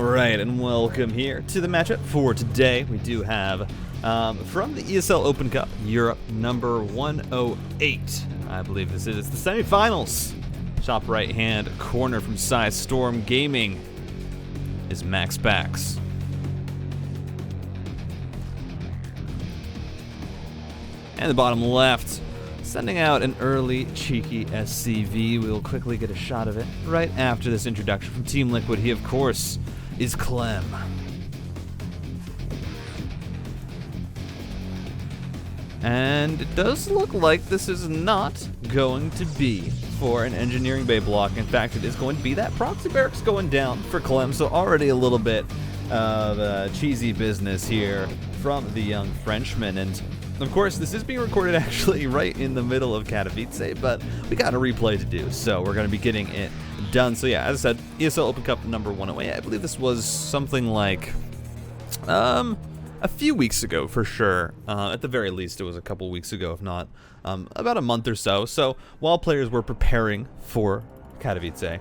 Alright, and welcome here to the matchup for today. We do have, from the ESL Open Cup, Europe number 108. I believe this is. It's the semifinals. Top right-hand corner from Storm Gaming is MAXPAX. And the bottom left, sending out an early, cheeky SCV. We will quickly get a shot of it right after this introduction from Team Liquid. He, of course, is Clem. And it does look like this is not going to be for an engineering bay block. In fact, it is going to be that proxy barracks going down for Clem. So already a little bit of cheesy business here from the young Frenchman. And of course, this is being recorded actually right in the middle of Katowice, but we got a replay to do, so we're going to be getting it done. So yeah, as I said, ESL Open Cup number 108. I believe this was something like a few weeks ago for sure. At the very least, it was a couple weeks ago, if not about a month or so. So while players were preparing for Katowice,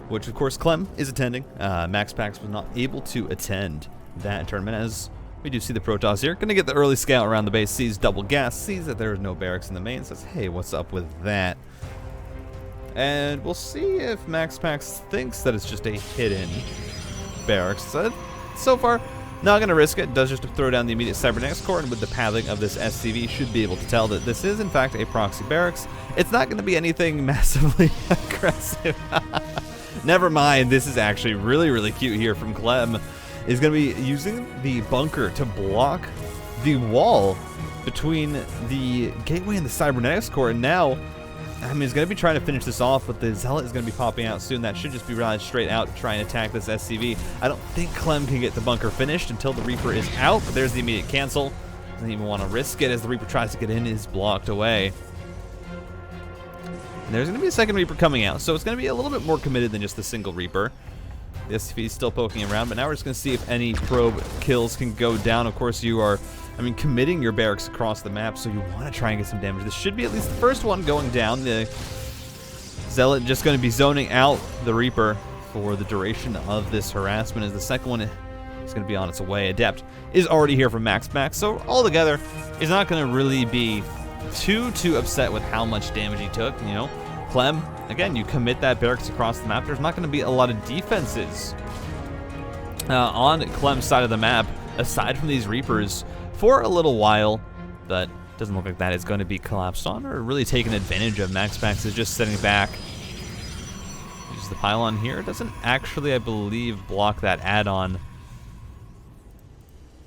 which of course Clem is attending, MAXPAX was not able to attend that tournament, as we do see the Protoss here. Gonna get the early scout around the base, sees double gas, sees that there is no barracks in the main, says, hey, what's up with that? And we'll see if MAXPAX thinks that it's just a hidden barracks. So far, not gonna risk it. Does just throw down the immediate cybernetics core, and with the pathing of this SCV, should be able to tell that this is in fact a proxy barracks. It's not gonna be anything massively aggressive. Never mind, this is actually really cute here from Clem. Is going to be using the bunker to block the wall between the gateway and the cybernetics core. And now, I mean, he's going to be trying to finish this off, but the Zealot is going to be popping out soon. That should just be riding straight out to try and attack this SCV. I don't think Clem can get the bunker finished until the Reaper is out, but there's the immediate cancel. Doesn't even want to risk it as the Reaper tries to get in, is blocked away. And there's going to be a second Reaper coming out, so it's going to be a little bit more committed than just the single Reaper. The SCV is still poking around, but now we're just going to see if any probe kills can go down. Of course, you are, committing your barracks across the map, so you want to try and get some damage. This should be at least the first one going down. The Zealot just going to be zoning out the Reaper for the duration of this harassment, as the second one is going to be on its way. Adept is already here from MAXPAX, so altogether, he's not going to really be too upset with how much damage he took, you know. Clem, again, you commit that barracks across the map. There's not going to be a lot of defenses on Clem's side of the map, aside from these Reapers, for a little while. But doesn't look like that is going to be collapsed on or really taken advantage of. MAXPAX is just sitting back. Uses the pylon here. Doesn't actually, I believe, block that add-on.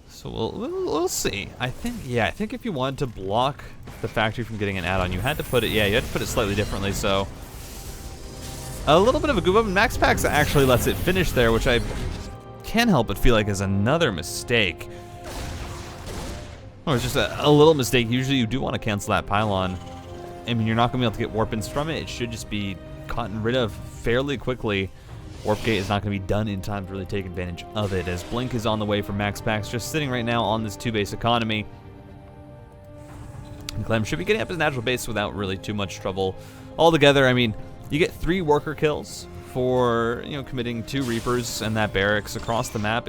So we'll see. I think if you wanted to block the factory from getting an add-on, you had to put it, slightly differently. So a little bit of a goof up, and MAXPAX actually lets it finish there, which I can't help but feel like is another mistake. Or it's just a little mistake. Usually you do want to cancel that pylon. I mean, you're not going to be able to get warp-ins from it. It should just be gotten rid of fairly quickly. Warp gate is not going to be done in time to really take advantage of it, as Blink is on the way for MAXPAX, just sitting right now on this 2-base economy. And Clem should be getting up his natural base without really too much trouble. Altogether, I mean, you get 3 worker kills for, committing 2 Reapers and that barracks across the map.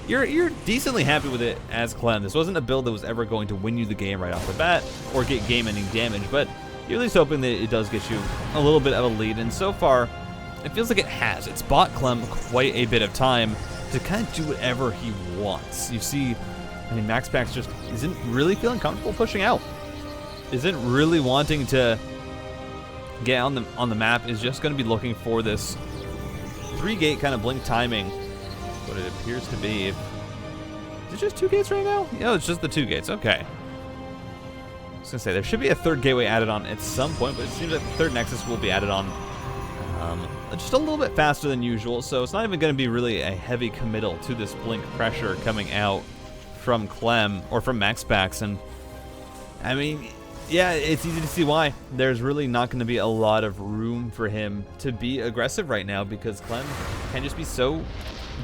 You're decently happy with it as Clem. This wasn't a build that was ever going to win you the game right off the bat or get game-ending damage, but you're at least hoping that it does get you a little bit of a lead, and so far, it feels like it has. It's bought Clem quite a bit of time to kind of do whatever he wants. You see, MAXPAX just isn't really feeling comfortable pushing out. Isn't really wanting to get on the map. Is just going to be looking for this 3-gate kind of Blink timing. What it appears to be. Is it just 2 gates right now? Yeah, it's just the 2 gates. Okay. I was going to say, there should be a 3rd gateway added on at some point, but it seems like the 3rd Nexus will be added on just a little bit faster than usual, so it's not even going to be really a heavy committal to this Blink pressure coming out from Clem, or from MAXPAX. And I mean, yeah, it's easy to see why. There's really not going to be a lot of room for him to be aggressive right now, because Clem can just be so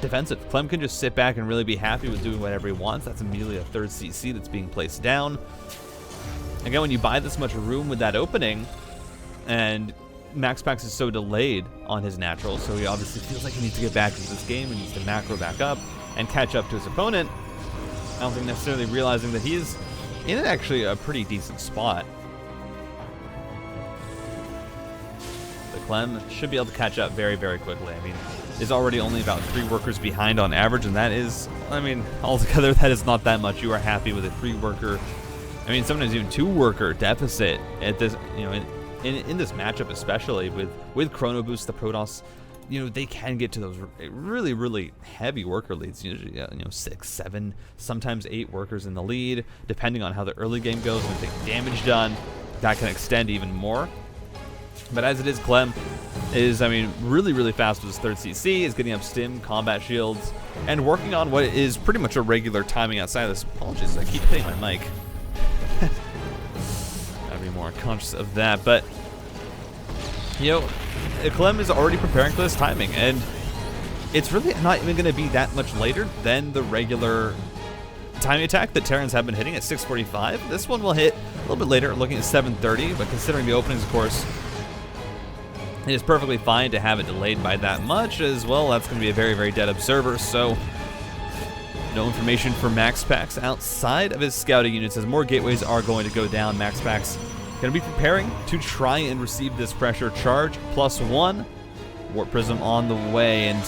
defensive. Clem can just sit back and really be happy with doing whatever he wants. That's immediately a 3rd CC that's being placed down. Again, when you buy this much room with that opening, and MAXPAX is so delayed on his natural, so he obviously feels like he needs to get back into this game and needs to macro back up and catch up to his opponent. I don't think necessarily realizing that he is in actually a pretty decent spot. But Clem should be able to catch up very, very quickly. I mean, is already only about 3 workers behind on average, and that is, I mean, altogether that is not that much. You are happy with a 3-worker, I mean, sometimes even 2-worker deficit at this, you know, in this matchup, especially with Chrono Boost, the Protoss, you know, they can get to those really, really heavy worker leads. Usually, you know, 6, 7, sometimes 8 workers in the lead, depending on how the early game goes. When they get damage done, that can extend even more. But as it is, Clem is, I mean, really, really fast with his 3rd CC, is getting up stim, combat shields, and working on what is pretty much a regular timing outside of this. Apologies, I keep hitting my mic. Gotta be more conscious of that, but you know, Clem is already preparing for this timing, and it's really not even going to be that much later than the regular timing attack that Terrans have been hitting at 6:45. This one will hit a little bit later, looking at 7:30, but considering the openings, of course, it is perfectly fine to have it delayed by that much as well. That's going to be a very, very dead observer, so no information for MAXPAX outside of his scouting units as more gateways are going to go down. MAXPAX going to be preparing to try and receive this pressure charge. +1. Warp Prism on the way, and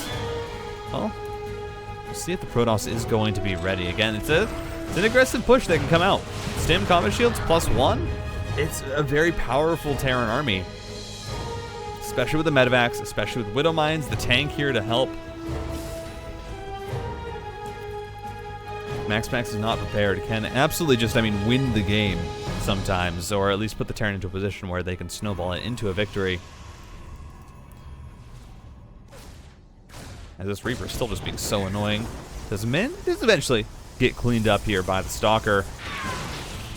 well, we'll see if the Protoss is going to be ready. Again, it's an aggressive push that can come out. Stim Combat Shields +1. It's a very powerful Terran army, especially with the Medivacs, especially with Widow Mines, the tank here to help. MAXPAX is not prepared. Can absolutely just, I mean, win the game sometimes, or at least put the Terran into a position where they can snowball it into a victory. As this Reaper is still just being so annoying. Does eventually get cleaned up here by the Stalker.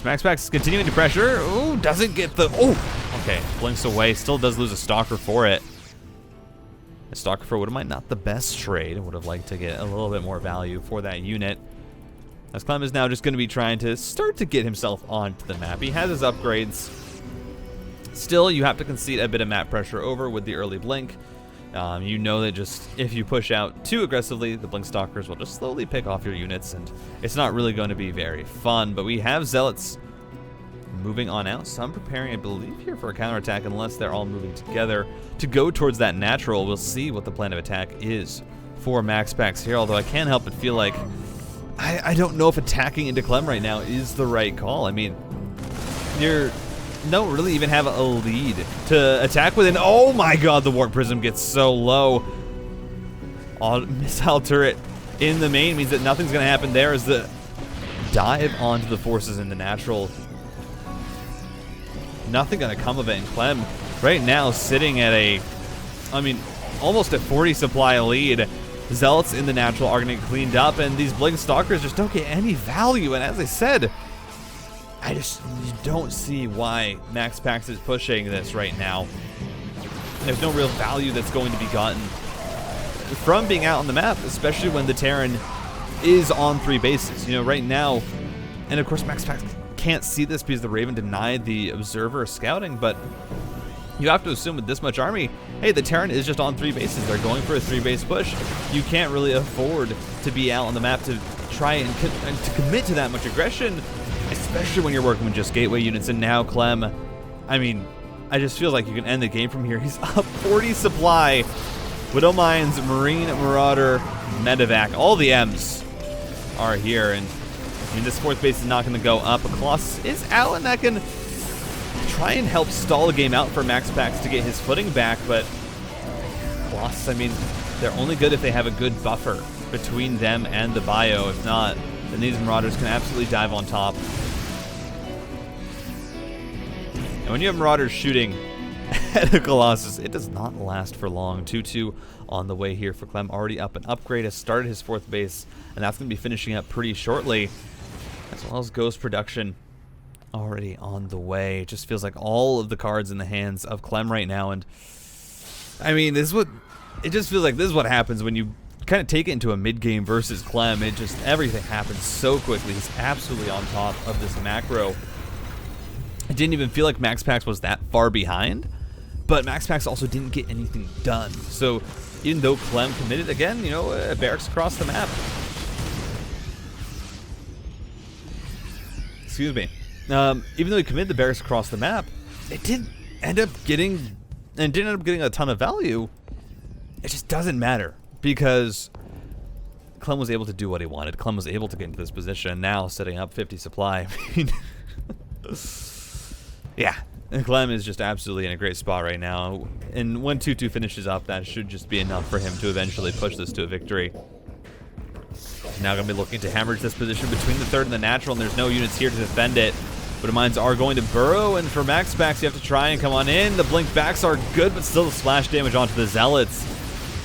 MAXPAX is continuing to pressure. Ooh, doesn't get the, oh, okay, blinks away. Still does lose a Stalker for it. A Stalker for Widowmine, not the best trade. Would have liked to get a little bit more value for that unit. As Clem is now just going to be trying to start to get himself onto the map. He has his upgrades. Still, you have to concede a bit of map pressure over with the early blink. You know that just if you push out too aggressively, the Blink Stalkers will just slowly pick off your units, and it's not really going to be very fun. But we have Zealots moving on out. Some preparing, I believe, here for a counterattack, unless they're all moving together to go towards that natural. We'll see what the plan of attack is for MAXPAX here, although I can't help but feel like I don't know if attacking into Clem right now is the right call. I mean, you don't really even have a lead to attack within. Oh my god, the Warp Prism gets so low. Missile turret in the main means that nothing's going to happen there as the dive onto the forces in the natural. Nothing going to come of it, and Clem right now sitting at a, I mean, almost a 40 supply lead. Zealots in the natural are going to get cleaned up, and these Blink Stalkers just don't get any value. And as I said, I just don't see why MAXPAX is pushing this right now. There's no real value that's going to be gotten from being out on the map, especially when the Terran is on 3 bases. You know, right now, and of course MAXPAX can't see this because the Raven denied the observer scouting, but you have to assume with this much army, hey, the Terran is just on 3 bases. They're going for a 3-base push. You can't really afford to be out on the map to try and to commit to that much aggression, especially when you're working with just gateway units. And now Clem, I mean, I just feel like you can end the game from here. He's up 40 supply. Widow Mines, Marine, Marauder, Medivac, all the M's are here. And I mean, this 4th base is not going to go up. A Colossus is out, and that can try and help stall a game out for MAXPAX to get his footing back, but Colossus, I mean, they're only good if they have a good buffer between them and the bio. If not, then these Marauders can absolutely dive on top. And when you have Marauders shooting at a Colossus, it does not last for long. 2-2 on the way here for Clem. Already up an upgrade, has started his 4th base, and that's going to be finishing up pretty shortly, as well as Ghost production already on the way. It just feels like all of the cards in the hands of Clem right now, and I mean, this is what it just feels like. This is what happens when you kind of take it into a mid-game versus Clem. It just, everything happens so quickly. He's absolutely on top of this macro. It didn't even feel like MAXPAX was that far behind, but MAXPAX also didn't get anything done. So even though Clem committed, again, you know, barracks across the map. Excuse me. Even though he committed the barracks across the map, it didn't end up getting a ton of value. It just doesn't matter because Clem was able to do what he wanted. Clem was able to get into this position. Now setting up 50 supply. I mean, yeah. And Clem is just absolutely in a great spot right now. And when 2-2 finishes up, that should just be enough for him to eventually push this to a victory. Now going to be looking to hemorrhage this position between the third and the natural, and there's no units here to defend it. But mines are going to burrow, and for MAXPAX, you have to try and come on in. The blink backs are good, but still the splash damage onto the Zealots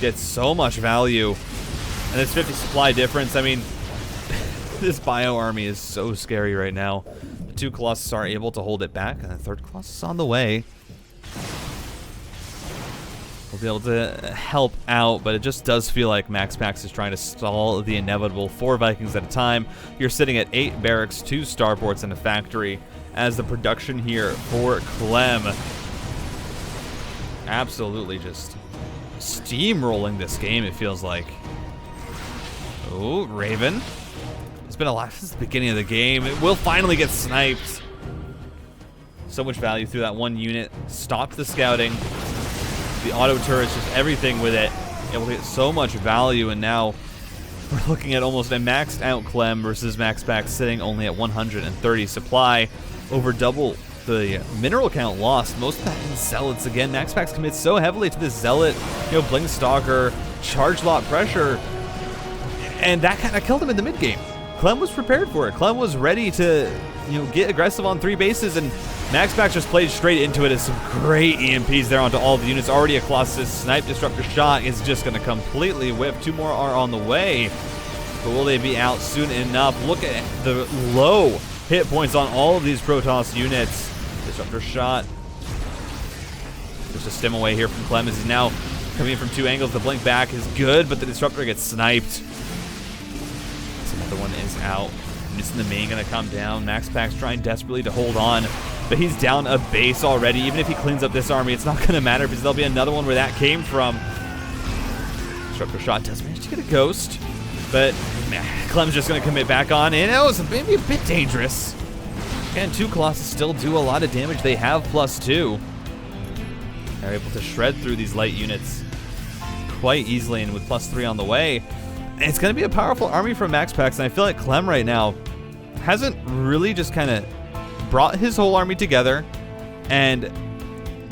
gets so much value. And this 50 supply difference, I mean, this bio army is so scary right now. The 2 Colossus are able to hold it back, and the 3rd Colossus on the way. We'll be able to help out, but it just does feel like MAXPAX is trying to stall the inevitable. 4 Vikings at a time. You're sitting at 8 barracks, 2 starports, and a factory as the production here for Clem. Absolutely just steamrolling this game, it feels like. Oh, Raven. It's been alive since the beginning of the game. It will finally get sniped. So much value through that 1 unit. Stopped the scouting. The auto turrets, just everything with it. Able to get so much value, and now we're looking at almost a maxed out Clem versus MAXPAX sitting only at 130 supply. Over double the mineral count lost. Most of that in Zealots again. MAXPAX commits so heavily to this Zealot, you know, Blink Stalker, charge lot pressure, and that kind of killed him in the mid game. Clem was prepared for it. Clem was ready to, you know, get aggressive on 3 bases, and MAXPAX just played straight into it as some great EMPs there onto all the units. Already a Colossus snipe disruptor shot is just going to completely whip. 2 more are on the way, but will they be out soon enough? Look at the low hit points on all of these Protoss units. Disruptor shot. Just a stem away here from Clem as he's now coming in from 2 angles. The blink back is good, but the disruptor gets sniped. Another one is out. Missing the main gonna come down. MAXPAX trying desperately to hold on, but he's down a base already. Even if he cleans up this army, it's not gonna matter because there'll be another one where that came from. Disruptor shot does manage to get a ghost, but Clem's just gonna commit back on in. Oh, it's maybe a bit dangerous. And 2 Colossus still do a lot of damage. They have +2. They're able to shred through these light units quite easily, and with +3 on the way. It's going to be a powerful army from MAXPAX, and I feel like Clem right now hasn't really just kind of brought his whole army together and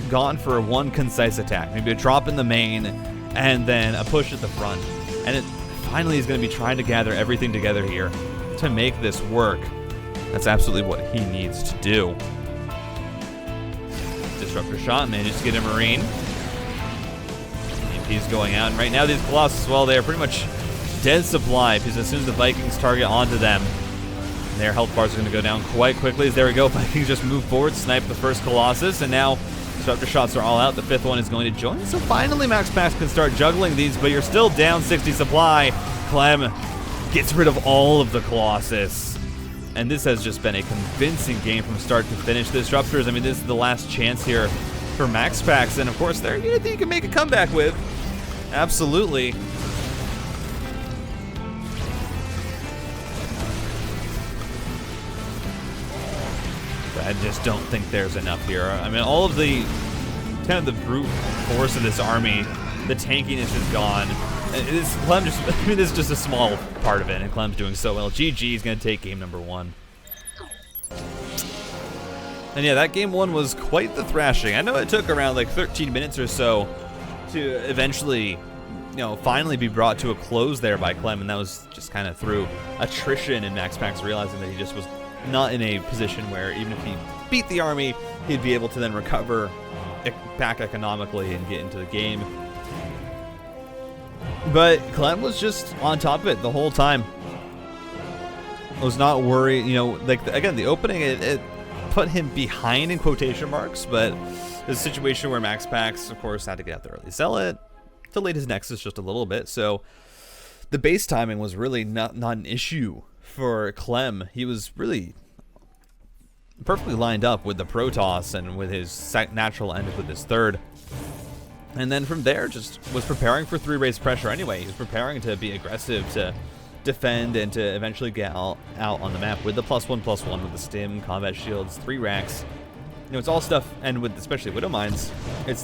gone for one concise attack. Maybe a drop in the main and then a push at the front. And it finally is going to be trying to gather everything together here to make this work. That's absolutely what he needs to do. Disruptor shot, manages to get a Marine. EMP's going out, and right now these Colossus, well, they're pretty much dead supply, because as soon as the Vikings target onto them, their health bars are going to go down quite quickly. As there we go, Vikings just move forward, snipe the first Colossus, and now disruptor shots are all out. The 5th one is going to join. So finally MAXPAX can start juggling these, but you're still down 60 supply. Clem gets rid of all of the Colossus. And this has just been a convincing game from start to finish. The disruptors, I mean, this is the last chance here for MAXPAX, and of course they're a unit that you can make a comeback with. Absolutely. I just don't think there's enough here. I mean, all of the kind of the brute force of this army, the tankiness is gone. Clem just, I mean, this is just a small part of it, and Clem's doing so well. GG is going to take game number 1. And yeah, that game 1 was quite the thrashing. I know it took around like 13 minutes or so to eventually, you know, finally be brought to a close there by Clem, and that was just kind of through attrition and MAXPAX realizing that he just was not in a position where even if he beat the army, he'd be able to then recover back economically and get into the game. But Clem was just on top of it the whole time. I was not worried, you know, like, again, the opening, it put him behind in quotation marks, but it's a situation where MAXPAX, of course, had to get out there early. Zealot delayed his Nexus just a little bit, so the base timing was really not an issue for Clem. He was really perfectly lined up with the Protoss and with his natural and with his 3rd. And then from there, just was preparing for 3-race pressure anyway. He was preparing to be aggressive, to defend, and to eventually get out on the map with the +1/+1, with the stim, combat shields, 3 racks. You know, it's all stuff, and with especially Widow Mines,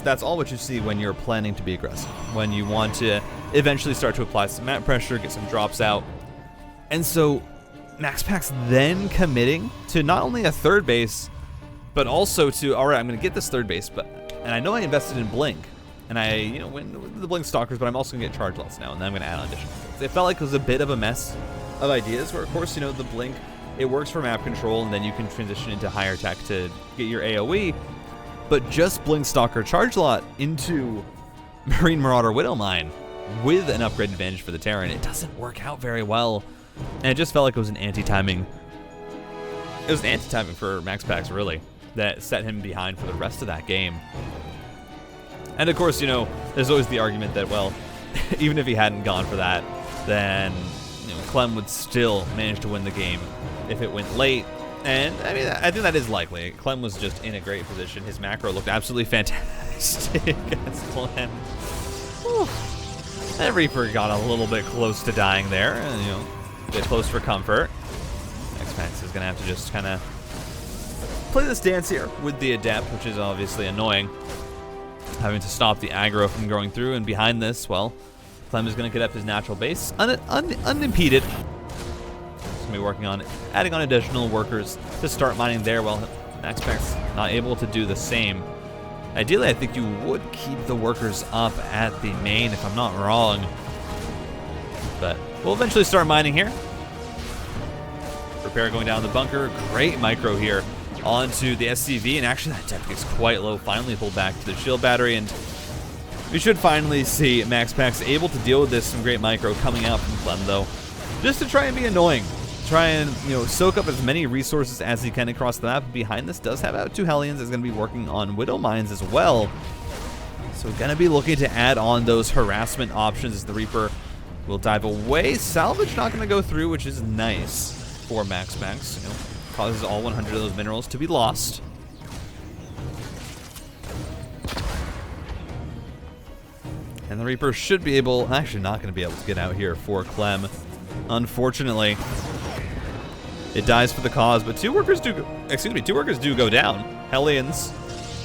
that's all what you see when you're planning to be aggressive. When you want to eventually start to apply some map pressure, get some drops out. And so MAXPAX then committing to not only a 3rd base, but also to, all right, I'm going to get this 3rd base, and I know I invested in Blink, and I, you know, win with the Blink Stalkers, but I'm also going to get charge loss now, and then I'm going to add on additional things. It felt like it was a bit of a mess of ideas, where of course, you know, the Blink, it works for map control, and then you can transition into higher tech to get your AoE, but just Blink Stalker charge lot into Marine Marauder Widow Mine with an upgrade advantage for the Terran, it doesn't work out very well, and it just felt like it was an anti-timing. It was an anti-timing for MAXPAX, really, that set him behind for the rest of that game. And of course, you know, there's always the argument that, well, even if he hadn't gone for that, then, you know, Clem would still manage to win the game if it went late. And I mean, I think that is likely. Clem was just in a great position. His macro looked absolutely fantastic against Clem. Whew. And Reaper got a little bit close to dying there, and, you know, a bit close for comfort. MAXPAX is gonna have to just kind of play this dance here with the Adept, which is obviously annoying, having to stop the aggro from going through. And behind this, well, Clem is going to get up his natural base unimpeded. He's going to be working on adding on additional workers to start mining there, while MAXPAX not able to do the same. Ideally, I think you would keep the workers up at the main, if I'm not wrong. But we'll eventually start mining here. Repair going down the bunker. Great micro here onto the SCV, and actually that depth gets quite low. Finally pulled back to the shield battery, and we should finally see MAXPAX able to deal with this. Some great micro coming out from Clem, though, just to try and be annoying. Try and, you know, soak up as many resources as he can across the map. Behind this does have out 2 Hellions. Is going to be working on Widow Mines as well. So going to be looking to add on those harassment options as the Reaper will dive away. Salvage not going to go through, which is nice for MAXPAX. You know, causes all 100 of those minerals to be lost. And the Reaper should be able, actually not going to be able to get out here for Clem, unfortunately. It dies for the cause, but 2 workers do go down. Hellions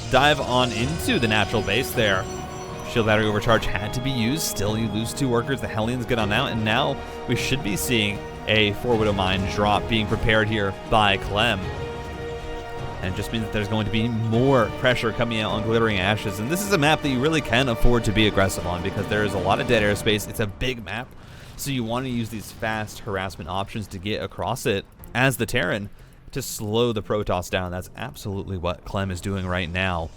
dive on into the natural base there. Shield battery overcharge had to be used. Still, you lose 2 workers. The Hellions get on out, and now we should be seeing a 4 Widow Mine drop being prepared here by Clem. And it just means that there's going to be more pressure coming out on Glittering Ashes. And this is a map that you really can afford to be aggressive on, because there is a lot of dead airspace. It's a big map, so you want to use these fast harassment options to get across it as the Terran to slow the Protoss down. That's absolutely what Clem is doing right now.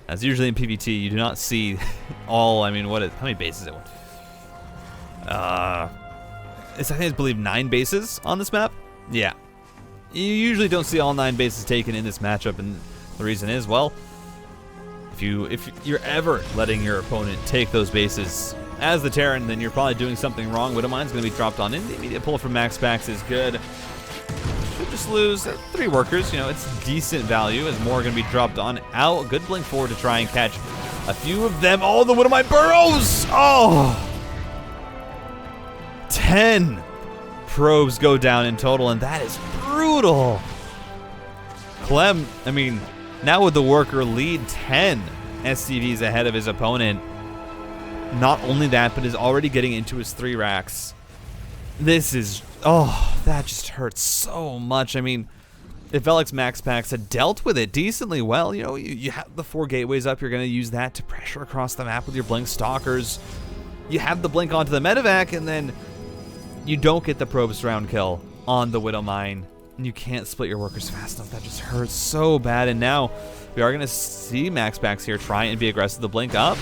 As usually in PvT, you do not see all, I mean, how many bases it I think I believe 9 bases on this map. Yeah. You usually don't see all 9 bases taken in this matchup, and the reason is, well, if you're ever letting your opponent take those bases as the Terran, then you're probably doing something wrong. Widow Mine's going to be dropped on in. The immediate pull from MAXPAX is good. Should just lose 3 workers. You know, it's decent value as more are going to be dropped on out. Good blink forward to try and catch a few of them. Oh, the Widow Mine burrows! Oh! 10 probes go down in total, and that is brutal. Clem, I mean, now with the worker lead, 10 SCVs ahead of his opponent. Not only that, but is already getting into his 3 racks. This is, oh, that just hurts so much. I mean, it felt like MAXPAX had dealt with it decently well. You know, you have the 4 gateways up. You're going to use that to pressure across the map with your Blink Stalkers. You have the Blink onto the medevac, and then you don't get the probes round kill on the Widow Mine, and you can't split your workers fast enough. That just hurts so bad. And now we are going to see MAXPAX here try and be aggressive. The blink up,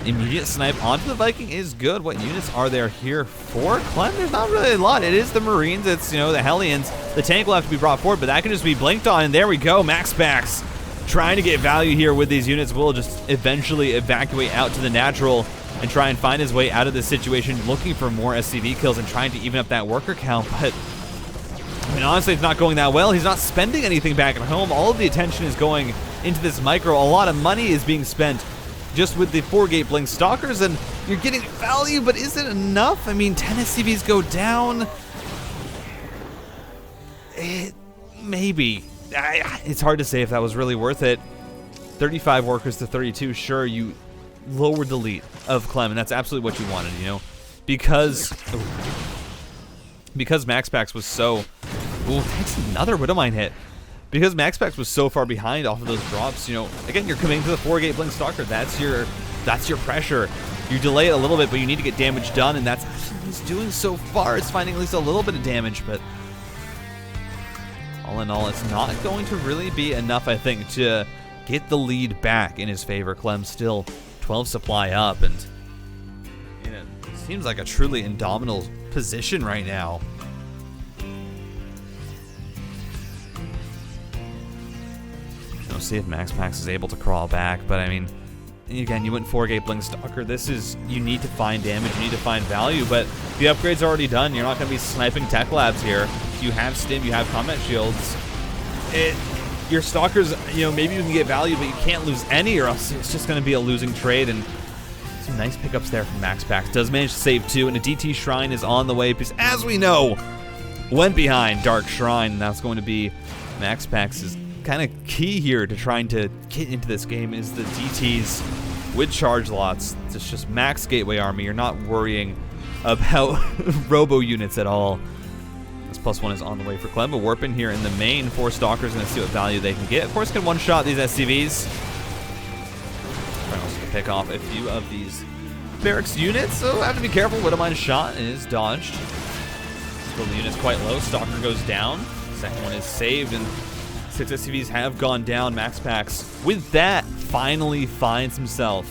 immediate snipe onto the Viking is good. What units are there here for Clem? There's not really a lot. It is the Marines. It's, you know, the Hellions. The tank will have to be brought forward, but that can just be blinked on. And there we go. MAXPAX trying to get value here with these units. Will just eventually evacuate out to the natural and try and find his way out of this situation, looking for more SCV kills and trying to even up that worker count. But I mean, honestly, it's not going that well. He's not spending anything back at home. All of the attention is going into this micro. A lot of money is being spent just with the 4-gate blink stalkers, and you're getting value, but is it enough? I mean, 10 SCVs go down. Maybe. It's hard to say if that was really worth it. 35 workers to 32, sure, you lowered the lead of Clem, and that's absolutely what you wanted, you know? Because MAXPAX was so... Ooh, that's another Widowmine hit. Because MAXPAX was so far behind off of those drops, you know, again, you're committing to the 4-gate blink stalker. That's your pressure. You delay it a little bit, but you need to get damage done, and that's actually what he's doing so far. It's finding at least a little bit of damage, but all in all, it's not going to really be enough, I think, to get the lead back in his favor. Clem still 12 supply up, and you know, it seems like a truly indomitable position right now. We'll see if MAXPAX is able to crawl back, but I mean, again, you went 4-gate blink stalker. This is, you need to find damage, you need to find value, but the upgrade's already done. You're not going to be sniping tech labs here. You have stim, you have combat shields. Your stalkers, you know, maybe you can get value, but you can't lose any, or else it's just going to be a losing trade. And some nice pickups there from MAXPAX. Does manage to save 2, and a DT Shrine is on the way, because as we know, went behind Dark Shrine, and that's going to be MAXPAX's kind of key here to trying to get into this game is the DTs with charge lots. It's just max gateway army. You're not worrying about robo units at all. This +1 is on the way for Clem, but Warpin here in the main. 4 stalkers, going to see what value they can get. Of course, can one-shot these SCVs. Trying also to pick off a few of these barracks units, so have to be careful. Widowmine shot is dodged. Still the unit's quite low. Stalker goes down. Second one is saved, and 6 SCVs have gone down. MAXPAX, with that, finally finds himself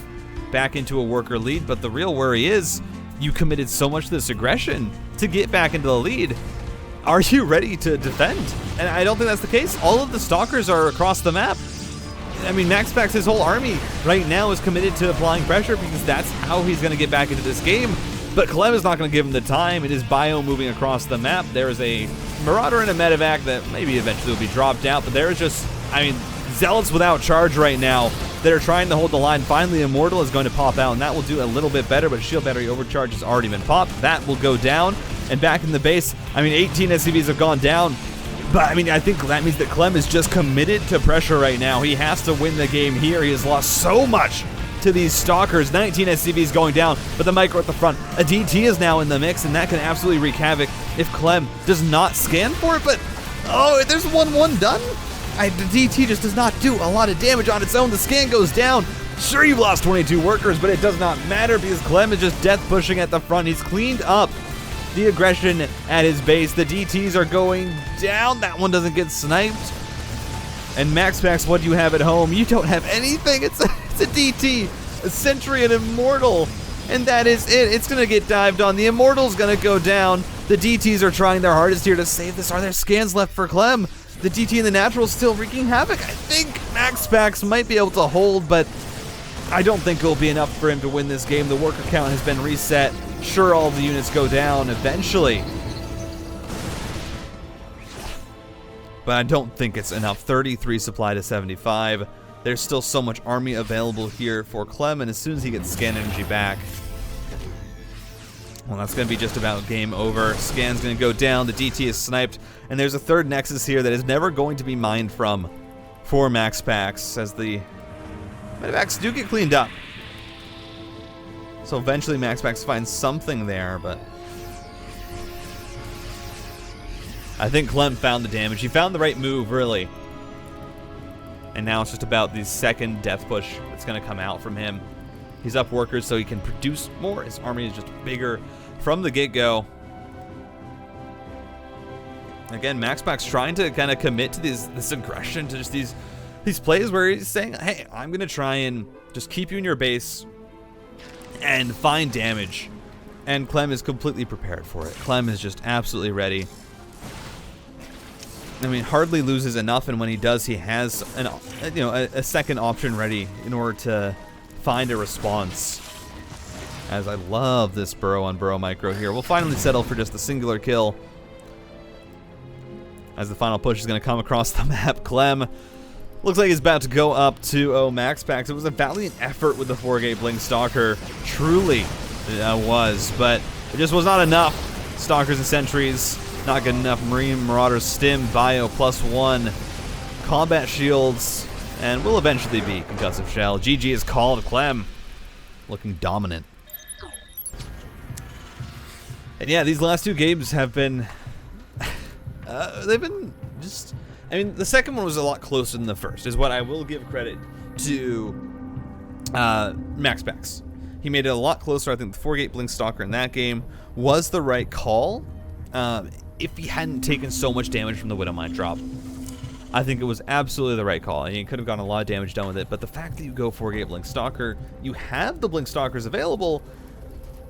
back into a worker lead, but the real worry is you committed so much to this aggression to get back into the lead. Are you ready to defend? And I don't think that's the case. All of the stalkers are across the map. I mean, MAXPAX, his whole army right now is committed to applying pressure because that's how he's going to get back into this game. But Clem is not going to give him the time. It is Bio moving across the map. There is a Marauder and a Medevac that maybe eventually will be dropped out, but there's just, I mean, Zealots without charge right now. They're trying to hold the line. Finally, Immortal is going to pop out, and that will do a little bit better, but Shield Battery Overcharge has already been popped. That will go down, and back in the base, I mean, 18 SCVs have gone down, but I mean, I think that means that Clem is just committed to pressure right now. He has to win the game here. He has lost so much to these stalkers. 19 SCVs going down, but the micro at the front. A DT is now in the mix, and that can absolutely wreak havoc if Clem does not scan for it, but oh, there's 1-1 done? The DT just does not do a lot of damage on its own. The scan goes down. Sure, you've lost 22 workers, but it does not matter because Clem is just death pushing at the front. He's cleaned up the aggression at his base. The DTs are going down. That one doesn't get sniped. And MAXPAX, what do you have at home? You don't have anything. It's a DT, a Sentry, an Immortal, and that is it. It's going to get dived on. The Immortal's going to go down. The DTs are trying their hardest here to save this. Are there scans left for Clem? The DT and the Natural is still wreaking havoc. I think MAXPAX might be able to hold, but I don't think it will be enough for him to win this game. The worker count has been reset. Sure, all the units go down eventually, but I don't think it's enough. 33 supply to 75. There's still so much army available here for Clem, and as soon as he gets scan energy back, well, that's going to be just about game over. Scan's going to go down. The DT is sniped, and there's a third Nexus here that is never going to be mined from for MAXPAX as the Medevacs do get cleaned up. So eventually MAXPAX finds something there, but I think Clem found the damage. He found the right move, really. And now it's just about the second death push that's going to come out from him. He's up workers so he can produce more. His army is just bigger from the get-go. Again, MAXPAX trying to kind of commit to this aggression, to just these plays where he's saying, hey, I'm going to try and just keep you in your base and find damage. And Clem is completely prepared for it. Clem is just absolutely ready. I mean, hardly loses enough, and when he does, he has a second option ready in order to find a response. As I love this burrow on burrow micro here. We'll finally settle for just a singular kill as the final push is going to come across the map. Clem Looks like he's about to go up to MAXPAX. It was a valiant effort with the 4-gate Blink Stalker. Truly was, but it just was not enough. Stalkers and Sentries, not good enough. Marine Marauders, Stim, Bio, +1. Combat Shields, and will eventually be Concussive Shell. GG is called. Clem looking dominant. And yeah, these last 2 games have been... they've been just... I mean, the second one was a lot closer than the first, is what I will give credit to MAXPAX. He made it a lot closer. I think the 4-gate Blink Stalker in that game was the right call if he hadn't taken so much damage from the Widowmine drop. I think it was absolutely the right call. I mean, he could have gotten a lot of damage done with it, but the fact that you go 4-gate Blink Stalker, you have the Blink Stalkers available,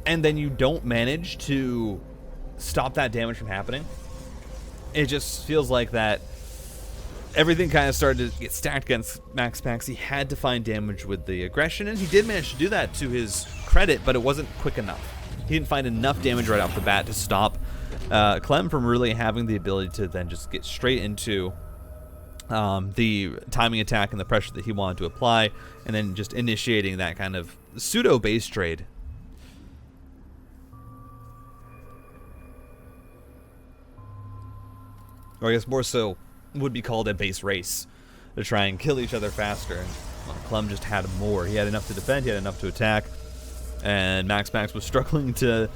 and then you don't manage to stop that damage from happening. It just feels like that everything kind of started to get stacked against MAXPAX. He had to find damage with the aggression, and he did manage to do that to his credit, but it wasn't quick enough. He didn't find enough damage right off the bat to stop Clem from really having the ability to then just get straight into the timing attack and the pressure that he wanted to apply, and then just initiating that kind of pseudo base trade. Or I guess more so would be called a base race, to try and kill each other faster. And well, Clem just had more. He had enough to defend, he had enough to attack, and MAXPAX was struggling to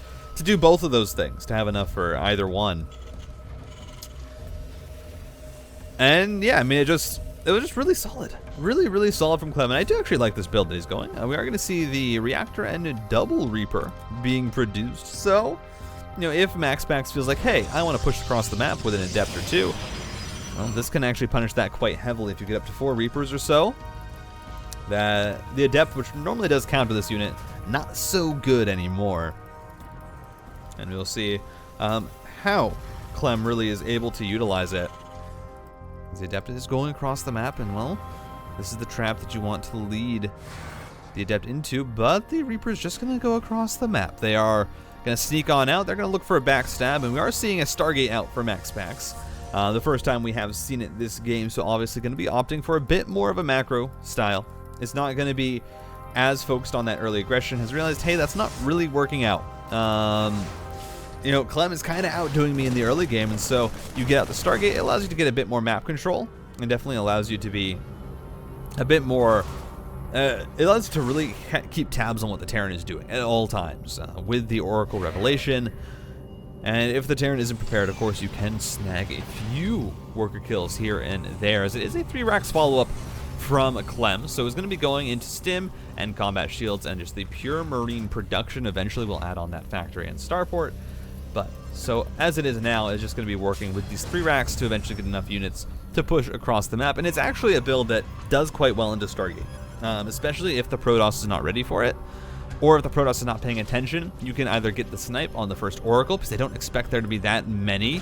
do both of those things, to have enough for either one. And yeah, I mean, it was just really solid. Really solid from Clem. And I do actually like this build that he's going. We are going to see the Reactor and a double Reaper being produced. So, you know, if MAXPAX feels like, hey, I want to push across the map with an Adept or 2, well, this can actually punish that quite heavily if you get up to 4 Reapers or so. The Adept, which normally does counter this unit, not so good anymore. And we'll see how Clem really is able to utilize it. The Adept is going across the map, and well, this is the trap that you want to lead the Adept into, but the Reaper is just going to go across the map. They are going to sneak on out. They're going to look for a backstab, and we are seeing a Stargate out for MAXPAX. The first time we have seen it this game, so obviously going to be opting for a bit more of a macro style. It's not going to be as focused on that early aggression. Has realized, hey, that's not really working out. You know, Clem is kind of outdoing me in the early game, and so you get out the Stargate. It allows you to get a bit more map control, and definitely allows you to be a bit more... it allows you to really keep tabs on what the Terran is doing at all times with the Oracle Revelation. And if the Terran isn't prepared, of course, you can snag a few worker kills here and there, as it is a 3-racks follow-up from Clem. So it's going to be going into Stim and Combat Shields, and just the pure Marine production. Eventually we'll add on that factory and Starport. But, so as it is now, it's just going to be working with these 3-racks to eventually get enough units to push across the map. And it's actually a build that does quite well into Stargate, especially if the Protoss is not ready for it. Or if the Protoss is not paying attention, you can either get the snipe on the first Oracle, because they don't expect there to be that many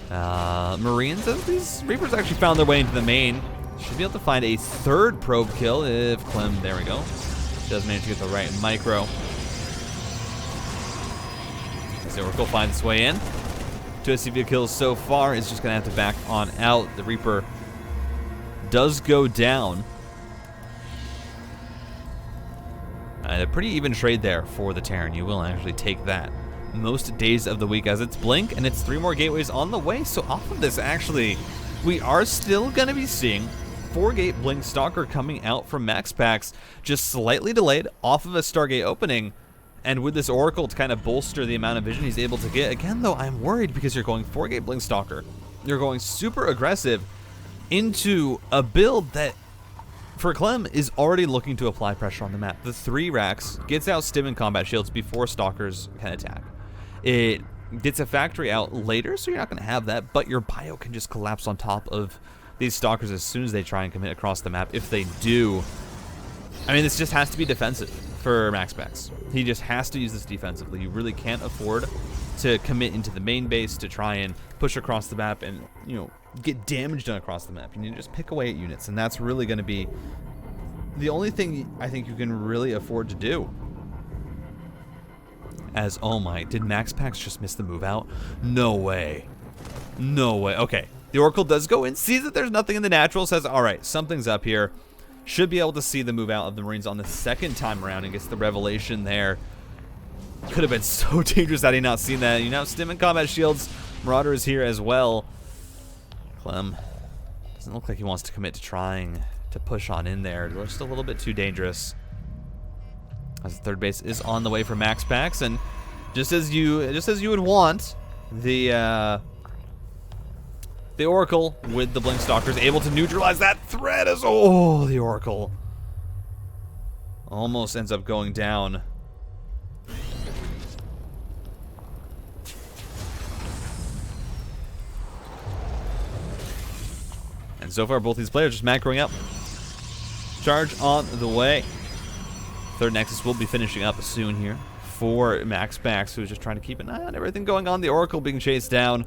Marines. As these Reapers actually found their way into the main. Should be able to find a 3rd probe kill if Clem, there we go, does manage to get the right micro. As the Oracle finds its way in. 2 SCV kills so far. It's just going to have to back on out. The Reaper does go down. And a pretty even trade there for the Terran. You will actually take that most days of the week, as it's Blink, and it's 3 more gateways on the way. So off of this, actually, we are still going to be seeing 4-gate Blink Stalker coming out from MAXPAX, just slightly delayed off of a Stargate opening. And with this Oracle to kind of bolster the amount of vision he's able to get. Again, though, I'm worried because you're going 4-gate Blink Stalker. You're going super aggressive into a build that, for Clem, is already looking to apply pressure on the map. The 3-racks gets out Stim and Combat Shields before Stalkers can attack. It gets a factory out later, so you're not going to have that, but your bio can just collapse on top of these Stalkers as soon as they try and commit across the map. If they do, I mean, this just has to be defensive for MAXPAX. He just has to use this defensively. You really can't afford to commit into the main base to try and push across the map and, you know, get damage done across the map. You need to just pick away at units, and that's really going to be the only thing I think you can really afford to do. As, oh my, did MAXPAX just miss the move out? No way. No way. Okay, The Oracle does go in, sees that there's nothing in the natural, says, all right, something's up here. Should be able to see the move out of the Marines on the second time around and gets the revelation there. Could have been so dangerous had he not seen that. You know, Stim and Combat Shields. Marauder is here as well. Clem doesn't look like he wants to commit to trying to push on in there. Just a little bit too dangerous. As the third base is on the way for MAXPAX, and just as you would want, the Oracle with the Blink Stalkers able to neutralize that threat as the Oracle almost ends up going down. And so far both these players just macroing up. Charge on the way. Third Nexus will be finishing up soon here for MAXPAX, who's just trying to keep an eye on everything going on. The Oracle being chased down.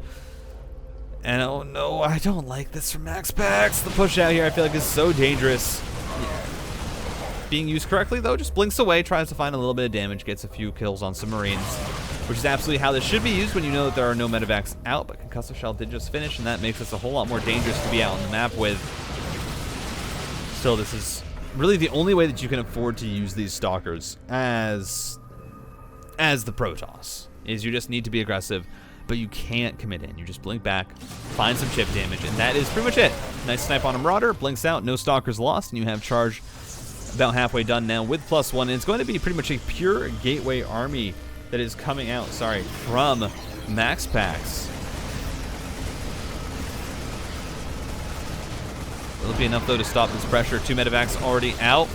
And oh no, I don't like this from MAXPAX. The push out here I feel like is so dangerous. Yeah. Being used correctly though, just blinks away, tries to find a little bit of damage, gets a few kills on some Marines, which is absolutely how this should be used when you know that there are no medevacs out, but Concussive Shell did just finish, and that makes this a whole lot more dangerous to be out on the map with. Still, this is really the only way that you can afford to use these Stalkers as the Protoss, is you just need to be aggressive. But you can't commit in. You just blink back, find some chip damage, and that is pretty much it. Nice snipe on a Marauder, blinks out, no Stalkers lost, and you have charge about halfway done now with +1. And it's going to be pretty much a pure gateway army that is coming out, from MAXPAX. It'll be enough, though, to stop this pressure. 2 medevacs already out.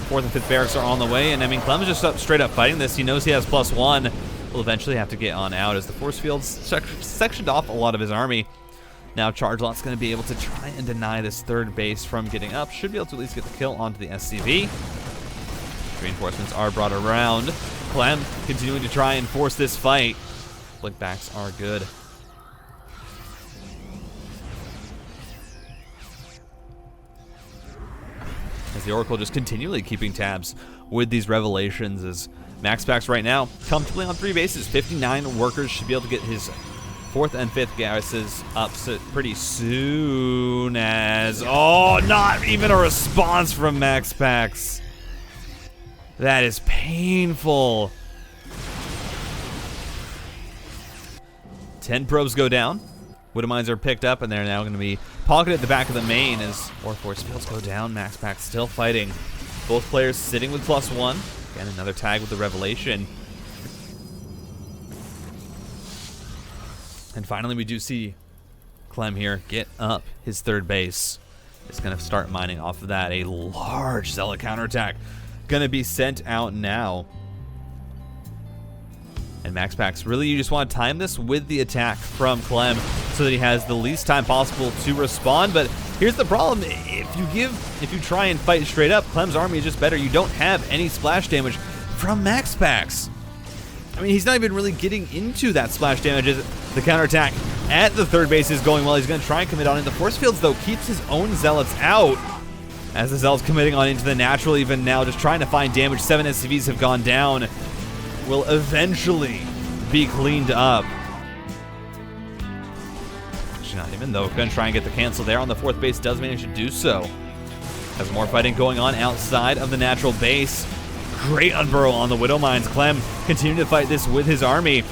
Fourth and fifth barracks are on the way, and I mean, Clem's just straight up fighting this. He knows he has +1. Will eventually have to get on out as the force fields sectioned off a lot of his army. Now Charge Lot's going to be able to try and deny this third base from getting up. Should be able to at least get the kill onto the SCV. Reinforcements are brought around. Clem continuing to try and force this fight. Blinkbacks are good. As the Oracle just continually keeping tabs with these revelations, as MAXPAX right now comfortably on 3 bases. 59 workers, should be able to get his 4th and 5th garrisons up pretty soon as... Oh, not even a response from MAXPAX. That is painful. 10 probes go down. Widow Mines are picked up, and they're now going to be pocketed at the back of the main as more force fields go down. MAXPAX still fighting. Both players sitting with +1. Again, another tag with the revelation. And finally, we do see Clem here get up his third base. It's going to start mining off of that. A large Zealot counterattack going to be sent out now. And MAXPAX, really, you just want to time this with the attack from Clem so that he has the least time possible to respond. But here's the problem. If you try and fight straight up, Clem's army is just better. You don't have any splash damage from MAXPAX. I mean, he's not even really getting into that splash damage. The counterattack at the third base is going well. He's going to try and commit on into force fields, though. Keeps his own Zealots out. As the Zealots committing on into the natural even now, just trying to find damage. 7 SCVs have gone down. Will eventually be cleaned up. Actually, not even, though. Going to try and get the cancel there on the 4th base. Does manage to do so. Has more fighting going on outside of the natural base. Great unburrow on the Widow Mines. Clem continuing to fight this with his army.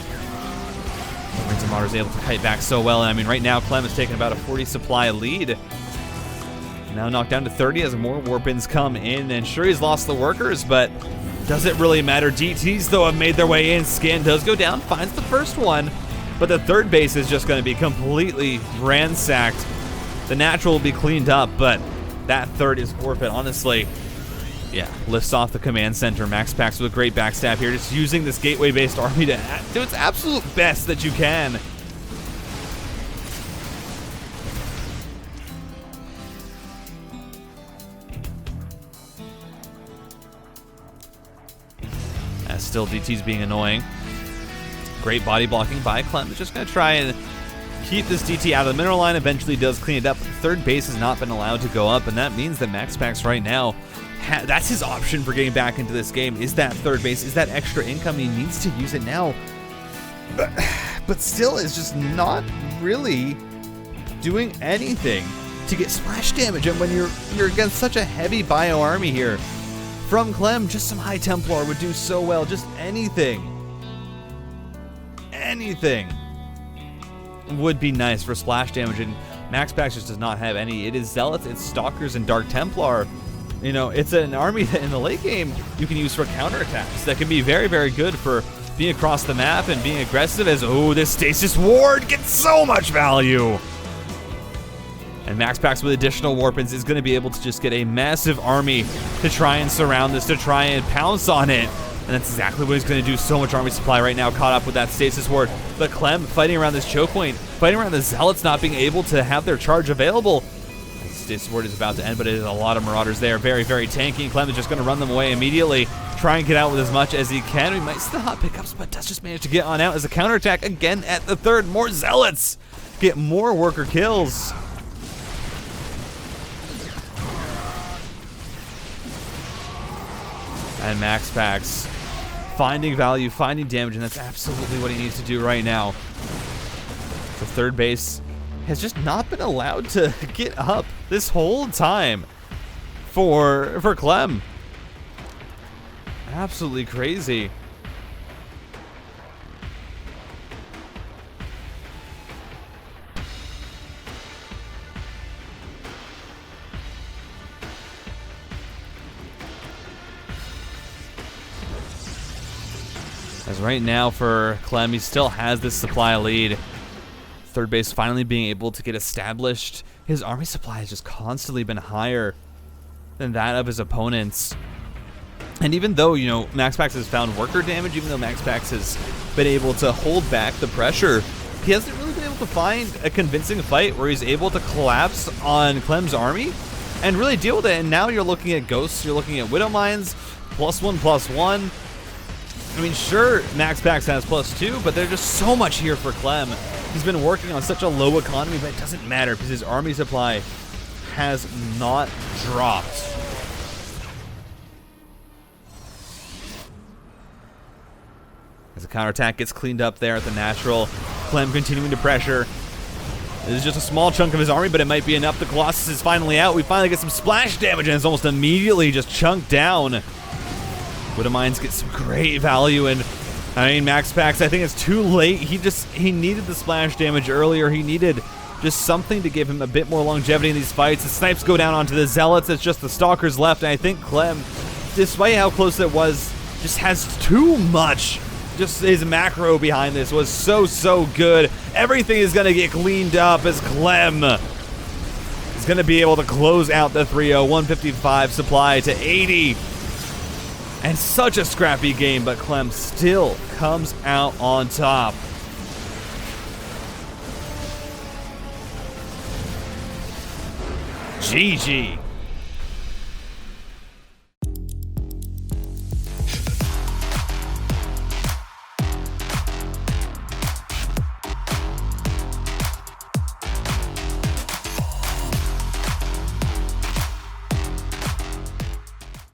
Marines and Marauders able to kite back so well. And I mean, right now, Clem is taking about a 40 supply lead. Now knocked down to 30 as more warpins come in. And sure, he's lost the workers, but does it really matter? DTs, though, have made their way in. Scan does go down, finds the first one. But the third base is just going to be completely ransacked. The natural will be cleaned up, but that third is forfeit, honestly. Yeah, lifts off the command center. MAXPAX with a great backstab here, just using this gateway-based army to do its absolute best that you can. As still DT's being annoying. Great body blocking by Clem. Just going to try and keep this DT out of the mineral line. Eventually does clean it up. The third base has not been allowed to go up, and that means that MAXPAX right now, that's his option for getting back into this game, is that third base, is that extra income. He needs to use it now. but still is just not really doing anything to get splash damage. And when you're against such a heavy bio army here from Clem, just some high Templar would do so well. Just anything would be nice for splash damage, and MAXPAX just does not have any. It is Zealots, it's Stalkers, and Dark Templar. You know, it's an army that in the late game you can use for counterattacks that can be very, very good for being across the map and being aggressive. As, oh, this Stasis Ward gets so much value. And MAXPAX with additional Warpins is going to be able to just get a massive army to try and surround this, to try and pounce on it. And that's exactly what he's going to do. So much army supply right now caught up with that Stasis Ward. But Clem fighting around this choke point, fighting around the Zealots not being able to have their charge available. The Stasis Ward is about to end, but it is a lot of Marauders there. Very, very tanky. And Clem is just going to run them away immediately. Try and get out with as much as he can. He might still have pickups, but does just manage to get on out as a counterattack again at the third. More Zealots get more worker kills. And MAXPAX finding value, finding damage, and that's absolutely what he needs to do right now. The third base has just not been allowed to get up this whole time for Clem. Absolutely crazy. As right now for Clem, he still has this supply lead. Third base finally being able to get established. His army supply has just constantly been higher than that of his opponents. And even though, you know, MAXPAX has found worker damage, even though MAXPAX has been able to hold back the pressure, he hasn't really been able to find a convincing fight where he's able to collapse on Clem's army and really deal with it. And now you're looking at Ghosts, you're looking at Widow Mines, +1/+1. I mean, sure, MAXPAX has +2, but there's just so much here for Clem. He's been working on such a low economy, but it doesn't matter because his army supply has not dropped. As the counterattack gets cleaned up there at the natural, Clem continuing to pressure. This is just a small chunk of his army, but it might be enough. The Colossus is finally out. We finally get some splash damage, and it's almost immediately just chunked down. Widow Mines get some great value, and I mean, MAXPAX, I think it's too late. He needed the splash damage earlier. He needed just something to give him a bit more longevity in these fights. The snipes go down onto the Zealots. It's just the Stalkers left, and I think Clem, despite how close it was, just has too much. Just his macro behind this was so good. Everything is going to get cleaned up as Clem is going to be able to close out the 3-0, 155 supply to 80. And such a scrappy game, but Clem still comes out on top. GG.